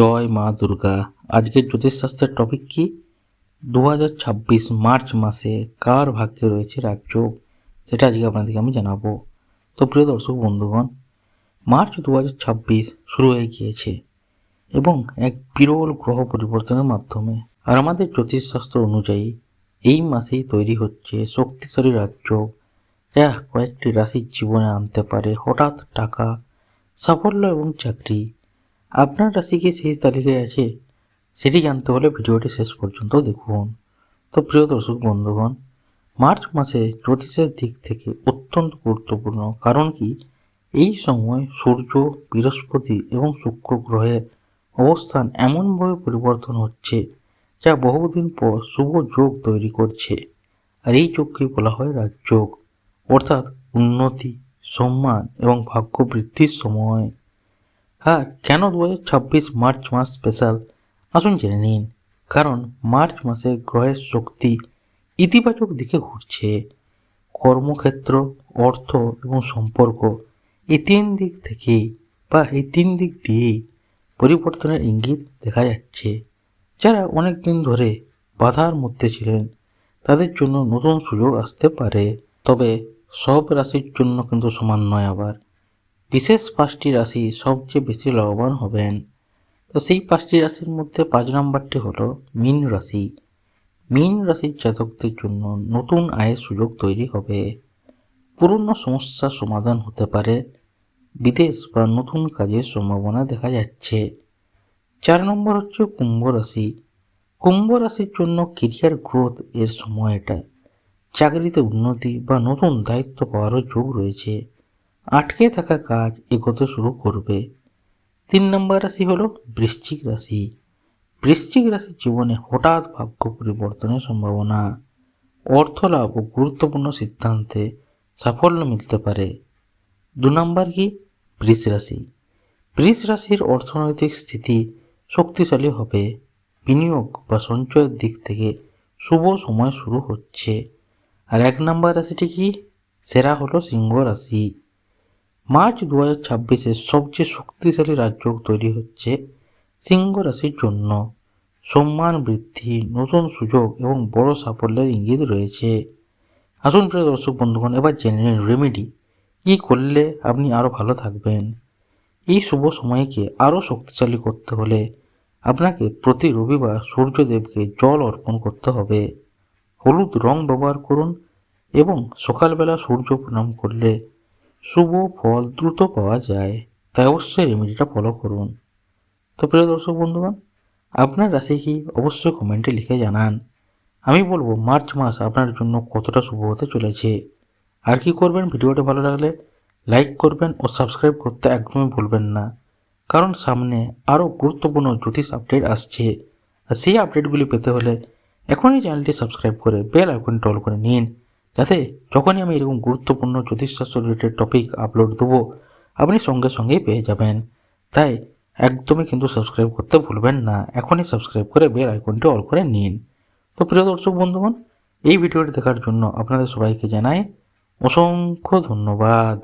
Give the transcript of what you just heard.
জয় মা দুর্গা। আজকের জ্যোতিষশাস্ত্রের টপিক কি? 2026 মার্চ মাসে কার ভাগ্যে রয়েছে রাজযোগ, সেটা আজকে আপনাদেরকে আমি জানাবো। তো প্রিয় দর্শক বন্ধুগণ, মার্চ 2026 শুরু হয়ে গিয়েছে এবং এক বিরল গ্রহ পরিবর্তনের মাধ্যমে। আর আমাদের জ্যোতিষশাস্ত্র অনুযায়ী এই মাসেই তৈরি হচ্ছে শক্তিশালী রাজযোগ, যা কয়েকটি রাশির জীবনে আনতে পারে হঠাৎ টাকা, সাফল্য এবং চাকরি। আপনার রাশি কি শেষ তালিকায় আছে? সেটি জানতে হলে ভিডিওটি শেষ পর্যন্ত দেখুন। তো প্রিয় দর্শক বন্ধুগণ, মার্চ মাসে জ্যোতিষের দিক থেকে অত্যন্ত গুরুত্বপূর্ণ। কারণ কি, এই সময় সূর্য, বৃহস্পতি এবং শুক্র গ্রহের অবস্থান এমনভাবে পরিবর্তন হচ্ছে যা বহুদিন পর শুভ যোগ তৈরি করছে। আর এই যোগকে বলা হয় রাজযোগ, অর্থাৎ উন্নতি, সম্মান এবং ভাগ্য বৃদ্ধির সময়। হ্যাঁ, কেন 2026 মার্চ মাস স্পেশাল? আসুন জেনে নিন। কারণ মার্চ মাসে গ্রহের শক্তি ইতিবাচক দিকে ঘুরছে। কর্মক্ষেত্র, অর্থ এবং সম্পর্ক, এই তিন দিক দিয়েই পরিবর্তনের ইঙ্গিত দেখা যাচ্ছে। যারা অনেক দিন ধরে বাধার মধ্যে ছিলেন, তাদের জন্য নতুন সুযোগ আসতে পারে। তবে সব রাশির জন্য কিন্তু সমান নয়। আবার বিশেষ 5টি রাশি সবচেয়ে বেশি লাভবান হবেন। তো সেই 5টি রাশির মধ্যে 5 নম্বরটি হলো মীন রাশি। মীন রাশির জাতকদের জন্য নতুন আয়ের সুযোগ তৈরি হবে। পুরনো সমস্যার সমাধান হতে পারে। বিদেশ বা নতুন কাজের সম্ভাবনা দেখা যাচ্ছে। 4 নম্বর হচ্ছে কুম্ভ রাশি। কুম্ভ রাশির জন্য কেরিয়ার গ্রোথ এর সময় এটা। চাকরিতে উন্নতি বা নতুন দায়িত্ব পাওয়ারও যোগ রয়েছে। আটকে থাকা কাজ এগোতে শুরু করবে। 3 নম্বর রাশি হলো বৃশ্চিক রাশি। বৃশ্চিক রাশির জীবনে হঠাৎ ভাগ্য পরিবর্তনের সম্ভাবনা। অর্থ লাভ ও গুরুত্বপূর্ণ সিদ্ধান্তে সাফল্য মিলতে পারে। 2 নম্বর কি? বৃষ রাশি। বৃষ রাশির অর্থনৈতিক স্থিতি শক্তিশালী হবে। বিনিয়োগ বা সঞ্চয়ের দিক থেকে শুভ সময় শুরু হচ্ছে। আর 1 নম্বর রাশিটি কি? সেরা হলো সিংহ রাশি। মার্চ 2026-এর সবচেয়ে শক্তিশালী রাজযোগ তৈরি হচ্ছে সিংহ রাশির জন্য। সম্মান বৃদ্ধি, নতুন সুযোগ এবং বড় সাফল্যের ইঙ্গিত রয়েছে। আসুন প্রিয় দর্শক বন্ধুগণ, এবার জেনে নিন রেমেডি কী করলে আপনি আরও ভালো থাকবেন। এই শুভ সময়কে আরও শক্তিশালী করতে হলে আপনাকে প্রতি রবিবার সূর্যদেবকে জল অর্পণ করতে হবে। হলুদ রং ব্যবহার করুন এবং সকালবেলা সূর্য প্রণাম করলে শুভ ফল দ্রুত পাওয়া যায়। তাই অবশ্যই রেমেডিটা ফলো করুন। তো প্রিয় দর্শক বন্ধুগণ, আপনার রাশি কি অবশ্যই কমেন্টে লিখে জানান। আমি বলবো মার্চ মাস আপনার জন্য কতটা শুভ হতে চলেছে। আর কি করবেন, ভিডিওটা ভালো লাগলে লাইক করবেন ও সাবস্ক্রাইব করতে একদমই ভুলবেন না। কারণ সামনে আরও গুরুত্বপূর্ণ জ্যোতিষ আপডেট আসছে। আর সেই আপডেটগুলি পেতে হলে এখনই চ্যানেলটি সাবস্ক্রাইব করে বেল আইকনটি অল করে নিন, যাতে যখনই আমি এরকম গুরুত্বপূর্ণ জ্যোতিষশাস্ত্র রিলেটেড টপিক আপলোড দেবো, আপনি সঙ্গে সঙ্গেই পেয়ে যাবেন। তাই একদমই কিন্তু সাবস্ক্রাইব করতে ভুলবেন না। এখনই সাবস্ক্রাইব করে বেল আইকনটি অল করে নিন। তো প্রিয় দর্শক বন্ধুগণ, এই ভিডিওটি দেখার জন্য আপনাদের সবাইকে জানাই অসংখ্য ধন্যবাদ।